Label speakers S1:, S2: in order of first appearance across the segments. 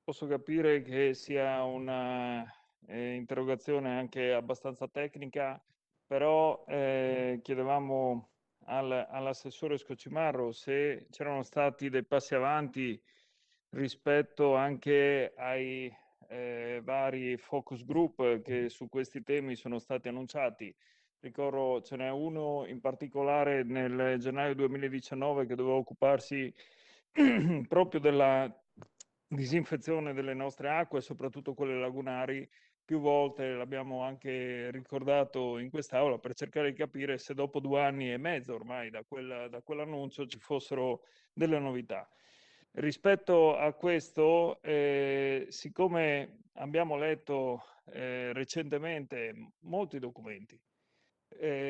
S1: Posso capire che sia una interrogazione anche abbastanza tecnica, però chiedevamo all'assessore Scocimarro se c'erano stati dei passi avanti rispetto anche ai vari focus group che su questi temi sono stati annunciati. Ricordo ce n'è uno in particolare nel gennaio 2019 che doveva occuparsi proprio della disinfezione delle nostre acque, soprattutto quelle lagunari. Più volte l'abbiamo anche ricordato in quest'aula per cercare di capire se dopo 2 anni e mezzo ormai da quell'annuncio ci fossero delle novità. Rispetto a questo, siccome abbiamo letto recentemente molti documenti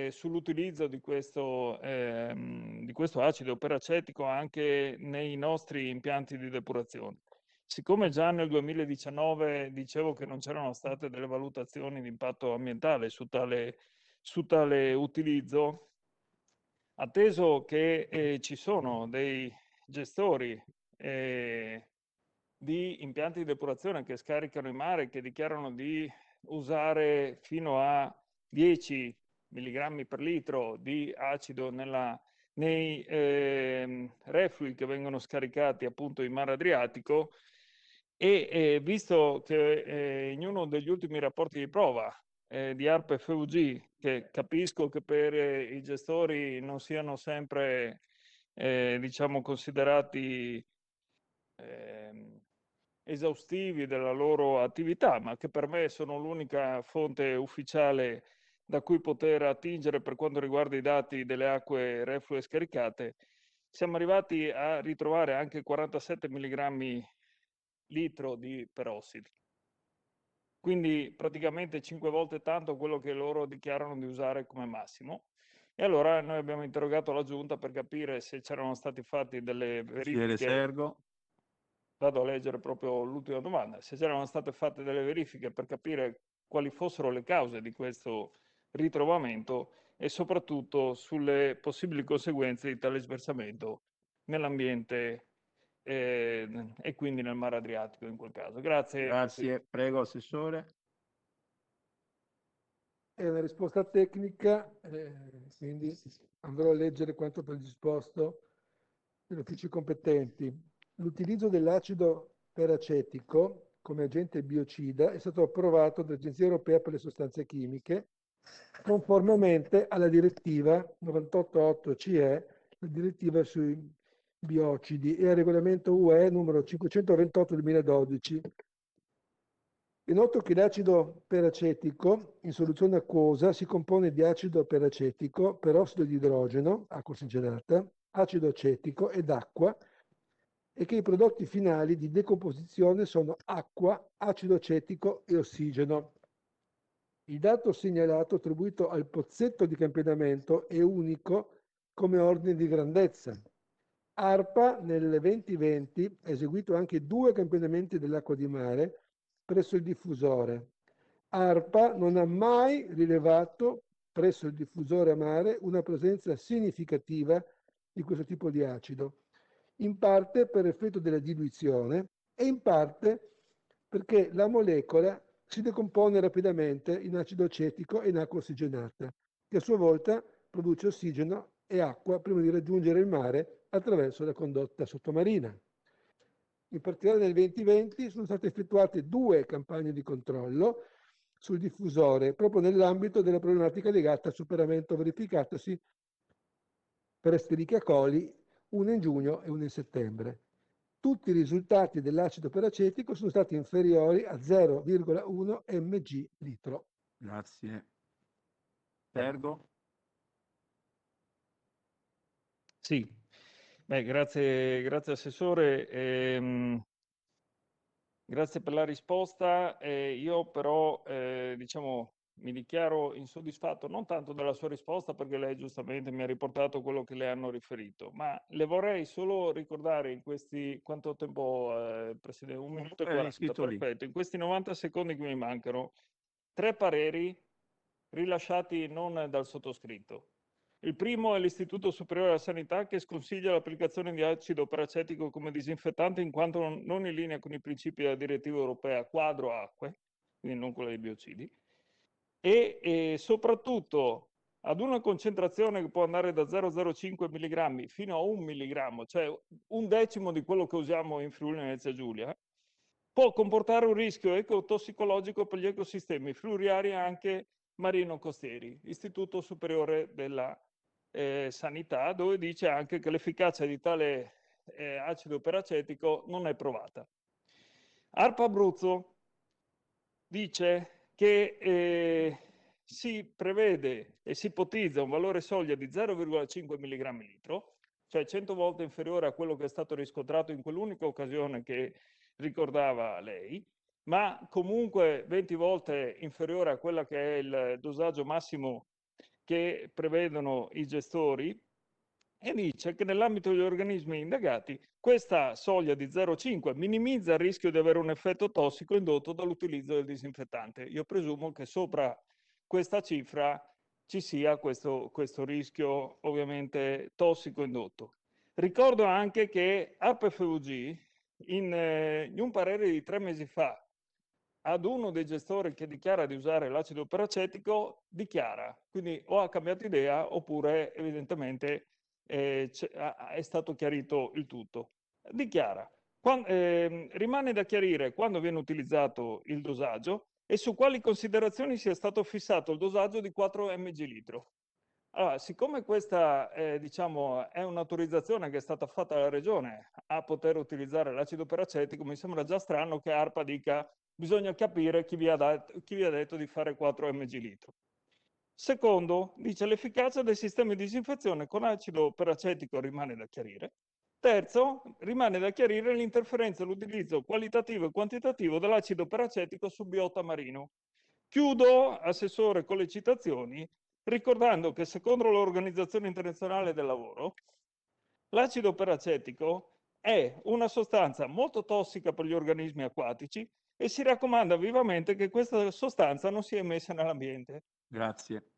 S1: sull'utilizzo di questo acido peracetico anche nei nostri impianti di depurazione. Siccome già nel 2019 dicevo che non c'erano state delle valutazioni di impatto ambientale su tale utilizzo, atteso che ci sono dei gestori di impianti di depurazione che scaricano in mare, che dichiarano di usare fino a 10 milligrammi per litro di acido nei reflui che vengono scaricati appunto in mare Adriatico, e visto che in uno degli ultimi rapporti di prova di ARPA e FUG, che capisco che per i gestori non siano sempre diciamo considerati ehm, esaustivi della loro attività, ma che per me sono l'unica fonte ufficiale da cui poter attingere per quanto riguarda i dati delle acque reflue scaricate, siamo arrivati a ritrovare anche 47 milligrammi litro di perossido. Quindi praticamente 5 volte tanto quello che loro dichiarano di usare come massimo. E allora noi abbiamo interrogato la giunta per capire se c'erano stati fatti delle
S2: Consigliere
S1: verifiche.
S2: Sergo.
S1: Vado a leggere proprio l'ultima domanda. Se c'erano state fatte delle verifiche per capire quali fossero le cause di questo ritrovamento e soprattutto sulle possibili conseguenze di tale sversamento nell'ambiente e quindi nel mare Adriatico in quel caso. Grazie.
S2: Grazie, prego Assessore.
S3: È una risposta tecnica, quindi andrò a leggere quanto predisposto dagli uffici competenti. L'utilizzo dell'acido peracetico come agente biocida è stato approvato dall'Agenzia Europea per le Sostanze Chimiche conformemente alla direttiva 98/8/CE, la direttiva sui biocidi, e al regolamento UE numero 528 del 2012. È noto che l'acido peracetico in soluzione acquosa si compone di acido peracetico, perossido di idrogeno, acqua ossigenata, acido acetico ed acqua, e che i prodotti finali di decomposizione sono acqua, acido acetico e ossigeno. Il dato segnalato attribuito al pozzetto di campionamento è unico come ordine di grandezza. ARPA nel 2020 ha eseguito anche 2 campionamenti dell'acqua di mare presso il diffusore. ARPA non ha mai rilevato presso il diffusore a mare una presenza significativa di questo tipo di acido, in parte per effetto della diluizione e in parte perché la molecola si decompone rapidamente in acido acetico e in acqua ossigenata, che a sua volta produce ossigeno e acqua prima di raggiungere il mare attraverso la condotta sottomarina. In particolare nel 2020 sono state effettuate 2 campagne di controllo sul diffusore, proprio nell'ambito della problematica legata al superamento verificatosi per Escherichia coli, una in giugno e una in settembre. Tutti i risultati dell'acido peracetico sono stati inferiori a 0,1 mg litro.
S2: Grazie. Sergo.
S1: Sì, beh, grazie Assessore. Grazie per la risposta. Io però, diciamo, mi dichiaro insoddisfatto non tanto della sua risposta, perché lei giustamente mi ha riportato quello che le hanno riferito, ma le vorrei solo ricordare in questi, quanto tempo, Presidente? 1 minuto e
S2: È
S1: 40,
S2: iscritto lì.
S1: perfetto. In questi 90 secondi che mi mancano, 3 pareri rilasciati non dal sottoscritto, Il primo è l'Istituto Superiore alla Sanità, che sconsiglia l'applicazione di acido peracetico come disinfettante in quanto non in linea con i principi della direttiva europea quadro acque, quindi non quella dei biocidi, e soprattutto ad una concentrazione che può andare da 0,05 mg fino a 1 mg, cioè un decimo di quello che usiamo in Friuli Venezia Giulia, può comportare un rischio ecotossicologico per gli ecosistemi fluviali e anche marino-costieri. Istituto Superiore della Sanità, dove dice anche che l'efficacia di tale acido peracetico non è provata. ARPA Abruzzo dice che si prevede e si ipotizza un valore soglia di 0,5 mg litro, cioè 100 volte inferiore a quello che è stato riscontrato in quell'unica occasione che ricordava lei, ma comunque 20 volte inferiore a quella che è il dosaggio massimo che prevedono i gestori, e dice che nell'ambito degli organismi indagati questa soglia di 0,5 minimizza il rischio di avere un effetto tossico indotto dall'utilizzo del disinfettante. Io presumo che sopra questa cifra ci sia questo rischio ovviamente tossico indotto. Ricordo anche che ARPA-FVG in un parere di 3 mesi fa ad uno dei gestori che dichiara di usare l'acido peracetico, dichiara, quindi o ha cambiato idea oppure evidentemente è stato chiarito il tutto. Dichiara, rimane da chiarire quando viene utilizzato il dosaggio e su quali considerazioni sia stato fissato il dosaggio di 4 mg litro. Allora, siccome questa diciamo, è un'autorizzazione che è stata fatta dalla Regione a poter utilizzare l'acido peracetico, mi sembra già strano che ARPA dica bisogna capire chi vi ha detto di fare 4 mg litro. Secondo, dice l'efficacia del sistema di disinfezione con acido peracetico rimane da chiarire. Terzo, rimane da chiarire l'interferenza e l'utilizzo qualitativo e quantitativo dell'acido peracetico su biota marino. Chiudo, Assessore, con le citazioni, ricordando che secondo l'Organizzazione Internazionale del Lavoro, l'acido peracetico è una sostanza molto tossica per gli organismi acquatici e si raccomanda vivamente che questa sostanza non sia emessa nell'ambiente.
S2: Grazie.